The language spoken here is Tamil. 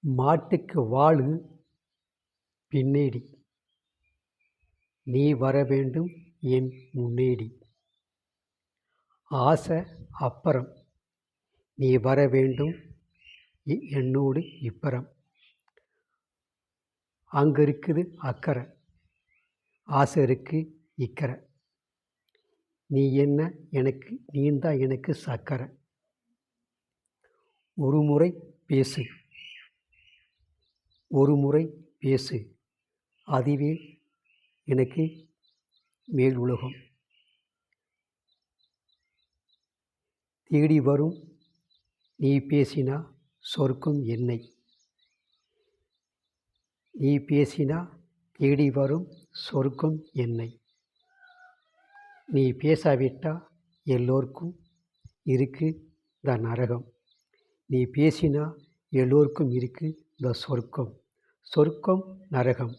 மாட்டுக்கு வாலு பின்னேடி, நீ வரவேண்டும் என் முன்னேடி. ஆசை அப்பறம், நீ வரவேண்டும் என்னோடு இப்பறம். அங்கே இருக்குது அக்கறை, ஆசை இருக்கு இக்கரை. நீ என்ன எனக்கு, நீந்தான் எனக்கு சக்கரை. ஒரு முறை பேசு, ஒரு முறை பேசு, அதுவே எனக்கு மேல் உலகம். தேடி வரும் நீ பேசினா சொர்க்கம் என்னை. நீ பேசினா தேடி வரும் சொர்க்கம் என்னை. நீ பேசாவிட்டா எல்லோருக்கும் இருக்கு இந்த நரகம். நீ பேசினா எல்லோருக்கும் இருக்கு இந்த சொர்க்கம். சொர்க்கம் நரகம்.